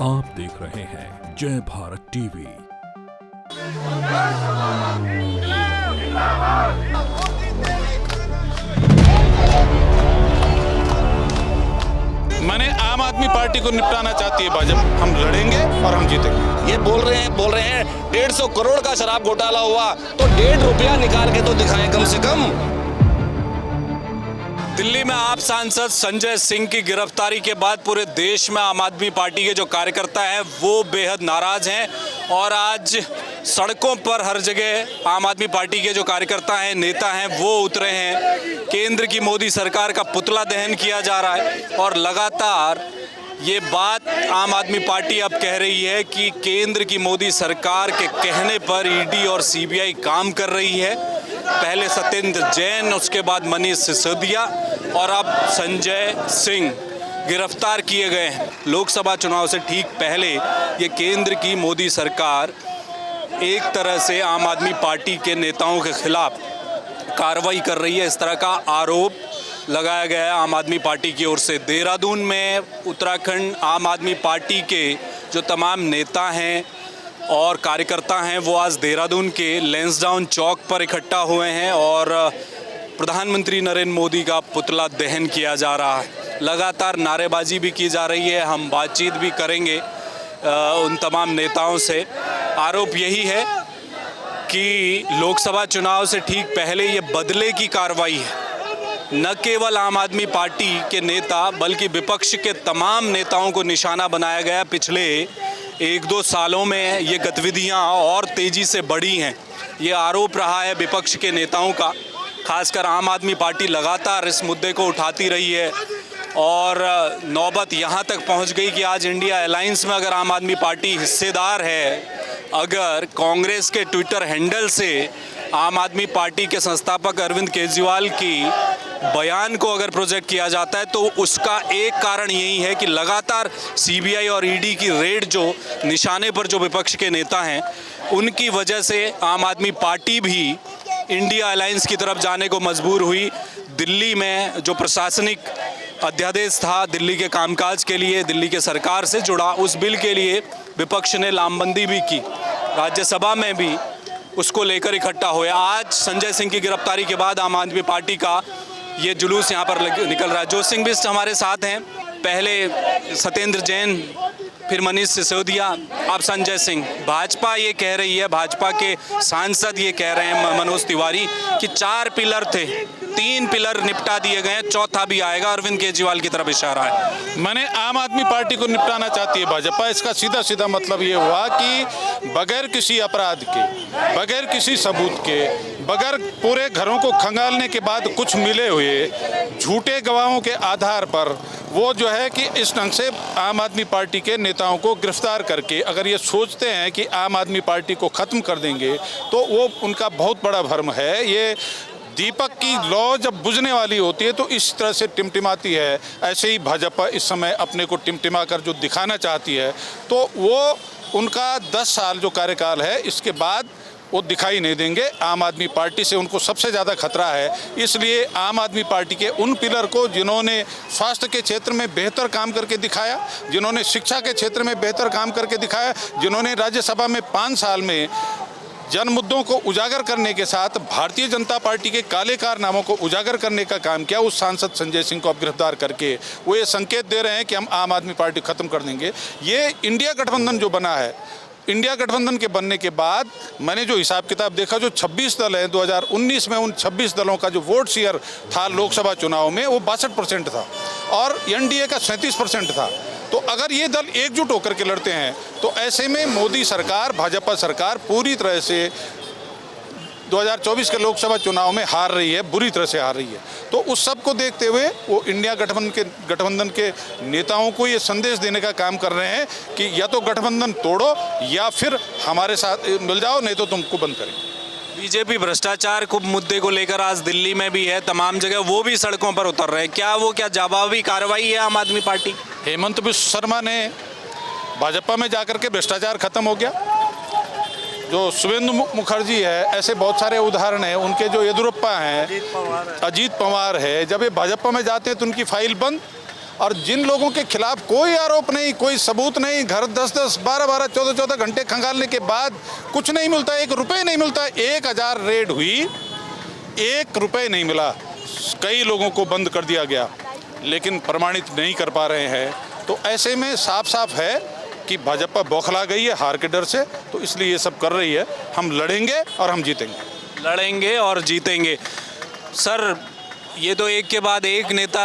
आप देख रहे हैं जय भारत टीवी। मैंने आम आदमी पार्टी को निपटाना चाहती है भाजपा। हम लड़ेंगे और हम जीतेंगे। ये बोल रहे हैं 150 करोड़ का शराब घोटाला हुआ तो 1.5 रुपया निकाल के तो दिखाएं कम से कम। दिल्ली में आप सांसद संजय सिंह की गिरफ्तारी के बाद पूरे देश में आम आदमी पार्टी के जो कार्यकर्ता हैं वो बेहद नाराज हैं और आज सड़कों पर हर जगह आम आदमी पार्टी के जो कार्यकर्ता हैं, नेता हैं, वो उतरे हैं। केंद्र की मोदी सरकार का पुतला दहन किया जा रहा है और लगातार ये बात आम आदमी पार्टी अब कह रही है कि केंद्र की मोदी सरकार के कहने पर ईडी और सीबीआई काम कर रही है। पहले सत्येंद्र जैन, उसके बाद मनीष सिसोदिया और अब संजय सिंह गिरफ्तार किए गए हैं। लोकसभा चुनाव से ठीक पहले ये केंद्र की मोदी सरकार एक तरह से आम आदमी पार्टी के नेताओं के खिलाफ कार्रवाई कर रही है, इस तरह का आरोप लगाया गया है आम आदमी पार्टी की ओर से। देहरादून में उत्तराखंड आम आदमी पार्टी के जो तमाम नेता हैं और कार्यकर्ता हैं वो आज देहरादून के लैंसडाउन चौक पर इकट्ठा हुए हैं और प्रधानमंत्री नरेंद्र मोदी का पुतला दहन किया जा रहा है। लगातार नारेबाजी भी की जा रही है। हम बातचीत भी करेंगे उन तमाम नेताओं से। आरोप यही है कि लोकसभा चुनाव से ठीक पहले ये बदले की कार्रवाई है। न केवल आम आदमी पार्टी के नेता बल्कि विपक्ष के तमाम नेताओं को निशाना बनाया गया। पिछले 1-2 सालों में ये गतिविधियां और तेज़ी से बढ़ी हैं। ये आरोप रहा है विपक्ष के नेताओं का। खासकर आम आदमी पार्टी लगातार इस मुद्दे को उठाती रही है और नौबत यहाँ तक पहुँच गई कि आज इंडिया अलायंस में अगर आम आदमी पार्टी हिस्सेदार है, अगर कांग्रेस के ट्विटर हैंडल से आम आदमी पार्टी के संस्थापक अरविंद केजरीवाल की बयान को अगर प्रोजेक्ट किया जाता है तो उसका एक कारण यही है कि लगातार सीबीआई और ईडी की रेड जो निशाने पर जो विपक्ष के नेता हैं उनकी वजह से आम आदमी पार्टी भी इंडिया अलायंस की तरफ जाने को मजबूर हुई। दिल्ली में जो प्रशासनिक अध्यादेश था दिल्ली के कामकाज के लिए, दिल्ली के सरकार से जुड़ा, उस बिल के लिए विपक्ष ने लामबंदी भी की। राज्यसभा में भी उसको लेकर इकट्ठा हुए। आज संजय सिंह की गिरफ्तारी के बाद आम आदमी पार्टी का ये जुलूस यहाँ पर निकल रहा है। जोश सिंह बिष्ट हमारे साथ हैं। पहले सत्येंद्र जैन, फिर मनीष सिसोदिया, अब संजय सिंह। भाजपा ये कह रही है, भाजपा के सांसद ये कह रहे हैं मनोज तिवारी कि 4 पिलर थे, 3 पिलर निपटा दिए गए हैं, चौथा भी आएगा। अरविंद केजरीवाल की तरफ इशारा है। मैंने आम आदमी पार्टी को निपटाना चाहती है भाजपा। इसका सीधा सीधा मतलब ये हुआ कि बगैर किसी अपराध के, बगैर किसी सबूत के, बगैर पूरे घरों को खंगालने के बाद कुछ मिले हुए झूठे गवाहों के आधार पर वो जो है कि इस ढंग से आम आदमी पार्टी के नेताओं को गिरफ्तार करके अगर ये सोचते हैं कि आम आदमी पार्टी को ख़त्म कर देंगे तो वो उनका बहुत बड़ा भ्रम है। ये दीपक की लौ जब बुझने वाली होती है तो इस तरह से टिमटिमाती है। ऐसे ही भाजपा इस समय अपने को टिमटिमा कर जो दिखाना चाहती है तो वो उनका 10 साल जो कार्यकाल है इसके बाद वो दिखाई नहीं देंगे। आम आदमी पार्टी से उनको सबसे ज़्यादा खतरा है। इसलिए आम आदमी पार्टी के उन पिलर को जिन्होंने स्वास्थ्य के क्षेत्र में बेहतर काम करके दिखाया, जिन्होंने शिक्षा के क्षेत्र में बेहतर काम करके दिखाया, जिन्होंने राज्यसभा में 5 साल में जन मुद्दों को उजागर करने के साथ भारतीय जनता पार्टी के काले कारनामों को उजागर करने का काम किया, उस सांसद संजय सिंह को अब गिरफ्तार करके वो ये संकेत दे रहे हैं कि हम आम आदमी पार्टी ख़त्म कर देंगे। ये इंडिया गठबंधन जो बना है, इंडिया गठबंधन के बनने के बाद मैंने जो हिसाब किताब देखा, जो 26 दल हैं 2019 में, उन 26 दलों का जो वोट शेयर था लोकसभा चुनाव में वो 62% था और एनडीए का 37% था। तो अगर ये दल एकजुट होकर के लड़ते हैं तो ऐसे में मोदी सरकार, भाजपा सरकार पूरी तरह से 2024 के लोकसभा चुनाव में हार रही है, बुरी तरह से हार रही है। तो उस सब को देखते हुए वो इंडिया गठबंधन के नेताओं को ये संदेश देने का काम कर रहे हैं कि या तो गठबंधन तोड़ो या फिर हमारे साथ मिल जाओ, नहीं तो तुमको बंद करेंगे। बीजेपी भ्रष्टाचार को मुद्दे को लेकर आज दिल्ली में भी है, तमाम जगह वो भी सड़कों पर उतर रहे हैं। क्या जवाबी कार्रवाई है आम आदमी पार्टी? हेमंत बिश्व शर्मा ने भाजपा में जाकर के भ्रष्टाचार खत्म हो गया। जो शुभेंदु मुखर्जी है, ऐसे बहुत सारे उदाहरण हैं। उनके जो येदुरप्पा हैं, अजीत पवार है, जब ये भाजपा में जाते हैं तो उनकी फाइल बंद और जिन लोगों के खिलाफ कोई आरोप नहीं, कोई सबूत नहीं, घर 10-10, 12-12, 14-14 घंटे खंगालने के बाद कुछ नहीं मिलता, 1 रुपये नहीं मिलता। 1000 रेड हुई, 1 रुपये नहीं मिला, कई लोगों को बंद कर दिया गया, लेकिन प्रमाणित नहीं कर पा रहे हैं। तो ऐसे में साफ साफ है कि भाजपा बौखला गई है हार के डर से, तो इसलिए ये सब कर रही है। हम लड़ेंगे और हम जीतेंगे। लड़ेंगे और जीतेंगे। सर, ये तो एक के बाद एक नेता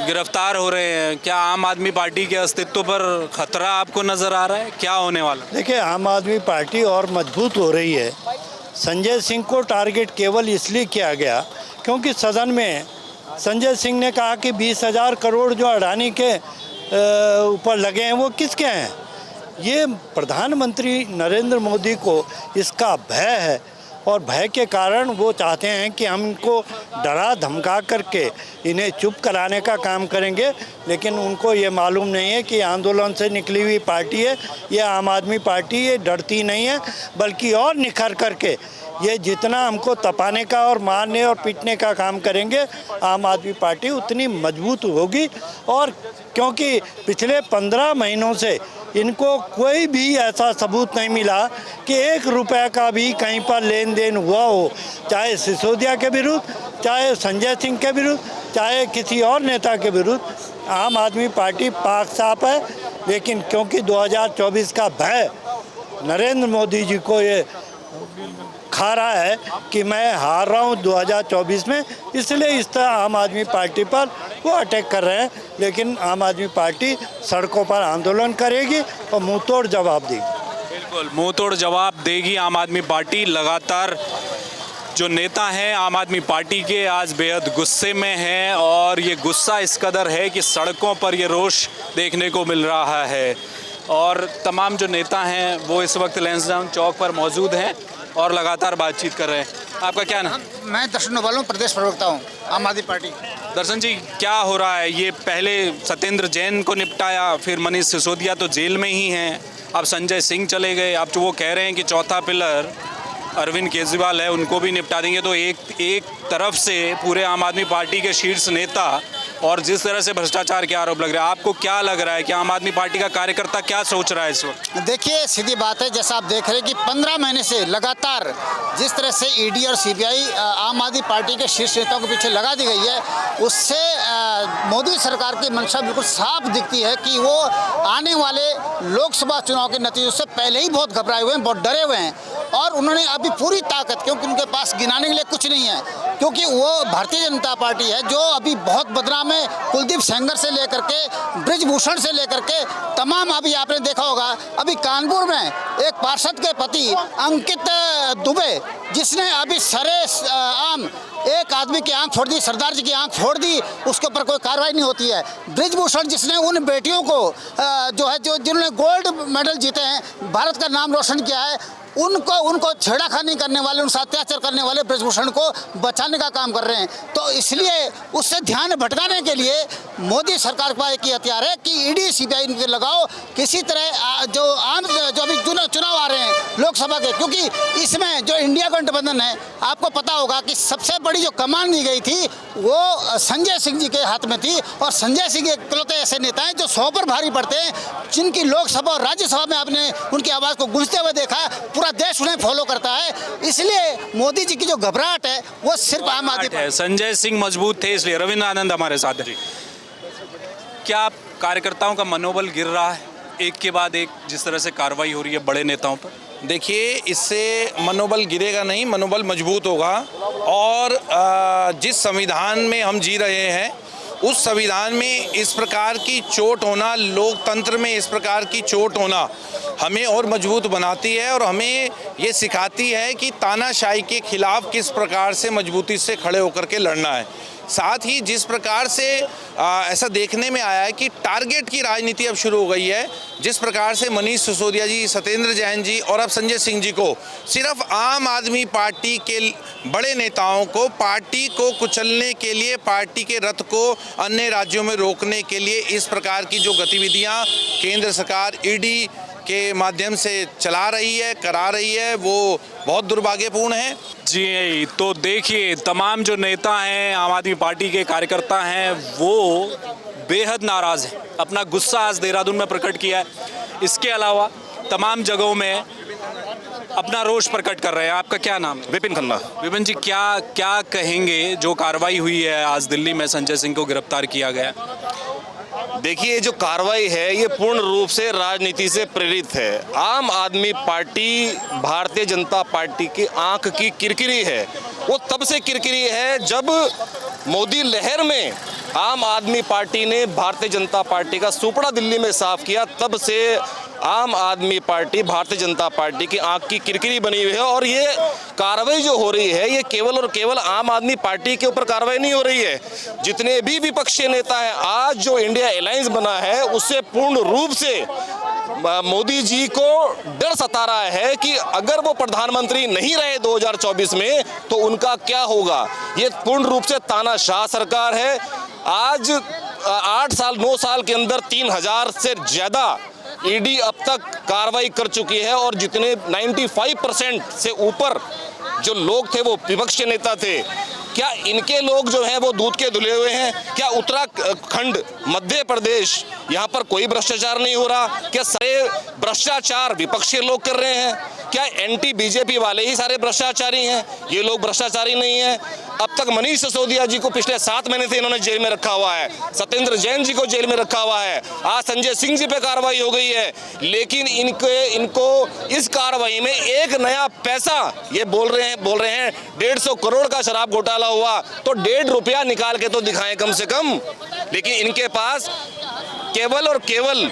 गिरफ्तार हो रहे हैं, क्या आम आदमी पार्टी के अस्तित्व पर खतरा आपको नजर आ रहा है? क्या होने वाला? देखिए, आम आदमी पार्टी और मजबूत हो रही है। संजय सिंह को टारगेट केवल इसलिए किया गया क्योंकि सदन में संजय सिंह ने कहा कि 20,000 करोड़ जो अडानी के ऊपर लगे हैं वो किसके हैं। ये प्रधानमंत्री नरेंद्र मोदी को इसका भय है और भय के कारण वो चाहते हैं कि हम इनको डरा धमका करके इन्हें चुप कराने का काम करेंगे, लेकिन उनको ये मालूम नहीं है कि आंदोलन से निकली हुई पार्टी है ये आम आदमी पार्टी। ये डरती नहीं है, बल्कि और निखर करके ये जितना हमको तपाने का और मारने और पीटने का काम करेंगे, आम आदमी पार्टी उतनी मजबूत होगी। और क्योंकि पिछले 15 महीनों से इनको कोई भी ऐसा सबूत नहीं मिला कि 1 रुपये का भी कहीं पर लेन देन हुआ हो, चाहे सिसोदिया के विरुद्ध, चाहे संजय सिंह के विरुद्ध, चाहे किसी और नेता के विरुद्ध। आम आदमी पार्टी पाक साफ है, लेकिन क्योंकि 2024 का भय नरेंद्र मोदी जी को ये खा रहा है कि मैं हार रहा हूँ 2024 में, इसलिए इस तरह आम आदमी पार्टी पर वो अटैक कर रहे हैं। लेकिन आम आदमी पार्टी सड़कों पर आंदोलन करेगी और मुंह तोड़ जवाब देगी। बिल्कुल, मुंह तोड़ जवाब देगी आम आदमी पार्टी। लगातार जो नेता हैं आम आदमी पार्टी के आज बेहद गुस्से में हैं और ये गुस्सा इस कदर है कि सड़कों पर ये रोष देखने को मिल रहा है। और तमाम जो नेता हैं वो इस वक्त लैंसडाउन चौक पर मौजूद हैं और लगातार बातचीत कर रहे हैं। आपका क्या नाम? मैं दर्शन वाला हूँ, प्रदेश प्रवक्ता हूँ आम आदमी पार्टी। दर्शन जी, क्या हो रहा है? ये पहले सत्येंद्र जैन को निपटाया, फिर मनीष सिसोदिया तो जेल में ही हैं, अब संजय सिंह चले गए, अब जो वो कह रहे हैं कि चौथा पिलर अरविंद केजरीवाल है उनको भी निपटा देंगे। तो एक तरफ से पूरे आम आदमी पार्टी के शीर्ष नेता और जिस तरह से भ्रष्टाचार के आरोप लग रहे हैं, आपको क्या लग रहा है कि आम आदमी पार्टी का कार्यकर्ता क्या सोच रहा है इस वक्त? देखिए, सीधी बात है, जैसा आप देख रहे हैं कि 15 महीने से लगातार जिस तरह से ईडी और सीबीआई आम आदमी पार्टी के शीर्ष नेताओं के पीछे लगा दी गई है, उससे मोदी सरकार की मंशा बिल्कुल साफ दिखती है कि वो आने वाले लोकसभा चुनाव के नतीजों से पहले ही बहुत घबराए हुए हैं, बहुत डरे हुए हैं। और उन्होंने अभी पूरी ताकत, क्योंकि उनके पास गिनाने के लिए कुछ नहीं है, क्योंकि वो भारतीय जनता पार्टी है जो अभी बहुत बदनाम है। कुलदीप सेंगर से लेकर के ब्रिजभूषण से लेकर के तमाम, अभी आपने देखा होगा अभी कानपुर में एक पार्षद के पति अंकित दुबे, जिसने अभी सरे आम एक आदमी की आंख फोड़ दी, सरदार जी की आंख फोड़ दी, उसके ऊपर कोई कार्रवाई नहीं होती है। ब्रिजभूषण जिसने उन बेटियों को जिन्होंने गोल्ड मेडल जीते हैं, भारत का नाम रोशन किया है, उनको छेड़ाखानी करने वाले, उनसे अत्याचार करने वाले ब्रिजभूषण को बचाने का काम कर रहे हैं। तो इसलिए उससे ध्यान भटकाने के लिए मोदी सरकार का एक ही हथियार है कि ईडी सीबीआई इनके लगाओ किसी तरह। जो अभी चुनाव आ रहे हैं लोकसभा के, क्योंकि इसमें जो इंडिया गठबंधन है, आपको पता होगा कि सबसे बड़ी जो कमान दी गई थी वो संजय सिंह जी के हाथ में थी। और संजय सिंह इकलौते ऐसे नेता हैं जो 100 पर भारी पड़ते हैं, जिनकी लोकसभा और राज्यसभा में आपने उनकी आवाज़ को गूंजते हुए देखा, पूरा देश उन्हें फॉलो करता है। इसलिए मोदी जी की जो घबराहट है वो सिर्फ आम आदमी है। संजय सिंह मजबूत थे, इसलिए रविंद्र आनंद हमारे साथ है। क्या कार्यकर्ताओं का मनोबल गिर रहा है एक के बाद एक जिस तरह से कार्रवाई हो रही है बड़े नेताओं पर? देखिए, इससे मनोबल गिरेगा नहीं, मनोबल मजबूत होगा। और जिस संविधान में हम जी रहे हैं, उस संविधान में इस प्रकार की चोट होना, लोकतंत्र में इस प्रकार की चोट होना हमें और मजबूत बनाती है और हमें ये सिखाती है कि तानाशाही के खिलाफ किस प्रकार से मजबूती से खड़े होकर के लड़ना है। साथ ही जिस प्रकार से ऐसा देखने में आया है कि टारगेट की राजनीति अब शुरू हो गई है, जिस प्रकार से मनीष सिसोदिया जी, सत्येंद्र जैन जी और अब संजय सिंह जी को सिर्फ आम आदमी पार्टी के बड़े नेताओं को पार्टी को कुचलने के लिए, पार्टी के रथ को अन्य राज्यों में रोकने के लिए इस प्रकार की जो गतिविधियां केंद्र सरकार ईडी के माध्यम से चला रही है, करा रही है, वो बहुत दुर्भाग्यपूर्ण है। जी, तो देखिए, तमाम जो नेता हैं आम आदमी पार्टी के कार्यकर्ता हैं वो बेहद नाराज़ हैं, अपना गुस्सा आज देहरादून में प्रकट किया है। इसके अलावा तमाम जगहों में अपना रोष प्रकट कर रहे हैं। आपका क्या नाम है? विपिन खन्ना। विपिन जी, क्या कहेंगे जो कार्रवाई हुई है आज दिल्ली में, संजय सिंह को गिरफ्तार किया गया? देखिए, जो कार्रवाई है ये पूर्ण रूप से राजनीति से प्रेरित है। आम आदमी पार्टी भारतीय जनता पार्टी की आंख की किरकिरी है। वो तब से किरकिरी है जब मोदी लहर में आम आदमी पार्टी ने भारतीय जनता पार्टी का सुपड़ा दिल्ली में साफ किया, तब से आम आदमी पार्टी भारतीय जनता पार्टी की आंख की किरकिरी बनी हुई है। और ये कार्रवाई जो हो रही है ये केवल और केवल आम आदमी पार्टी के ऊपर कार्रवाई नहीं हो रही है। जितने भी विपक्षी नेता हैं, आज जो इंडिया अलायंस बना है उससे पूर्ण रूप से मोदी जी को डर सता रहा है कि अगर वो प्रधानमंत्री नहीं रहे 2024 में तो उनका क्या होगा। ये पूर्ण रूप से तानाशाह सरकार है। आज 9 साल के अंदर 3000 से ज़्यादा ईडी अब तक कार्रवाई कर चुकी है और जितने 95% से ऊपर जो लोग थे वो विपक्ष के नेता थे। क्या इनके लोग जो हैं वो दूध के धुले हुए हैं? क्या उत्तराखंड, मध्य प्रदेश, यहाँ पर कोई भ्रष्टाचार नहीं हो रहा? क्या सारे भ्रष्टाचार विपक्षी लोग कर रहे हैं? क्या एंटी बीजेपी वाले ही सारे भ्रष्टाचारी हैं? ये लोग भ्रष्टाचारी नहीं हैं। अब तक मनीष सिसोदिया जी को पिछले 7 महीने से इन्होंने जेल में रखा हुआ है, सत्येंद्र जैन जी को जेल में रखा हुआ है, आज संजय सिंह जी पे कार्रवाई हो गई है। लेकिन इनको इस कार्रवाई में एक नया पैसा, ये बोल रहे हैं 150 करोड़ का शराब घोटाला हुआ तो 1.5 रुपया निकाल के तो दिखाएं कम से कम। लेकिन इनके पास केवल और केवल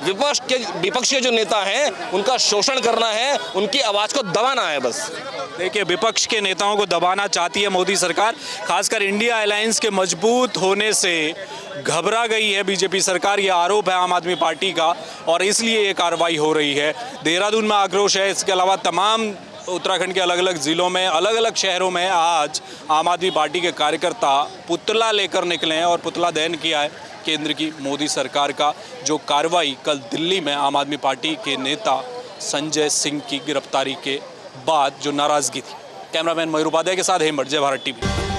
विपक्ष के जो नेता हैं उनका शोषण करना है, उनकी आवाज को दबाना है बस। देखिए, विपक्ष के नेताओं को दबाना चाहती है मोदी सरकार। खासकर इंडिया अलायंस के मजबूत होने से घबरा गई है बीजेपी सरकार, ये आरोप है आम आदमी पार्टी का, और इसलिए ये कार्रवाई हो रही है। देहरादून में आक्रोश है। इसके अलावा तमाम उत्तराखंड के अलग अलग ज़िलों में, अलग अलग शहरों में आज आम आदमी पार्टी के कार्यकर्ता पुतला लेकर निकले हैं और पुतला दहन किया है केंद्र की मोदी सरकार का जो कार्रवाई कल दिल्ली में आम आदमी पार्टी के नेता संजय सिंह की गिरफ्तारी के बाद जो नाराज़गी थी। कैमरामैन मयूर उपाध्याय के साथ हेमंत, जय भारत टीवी।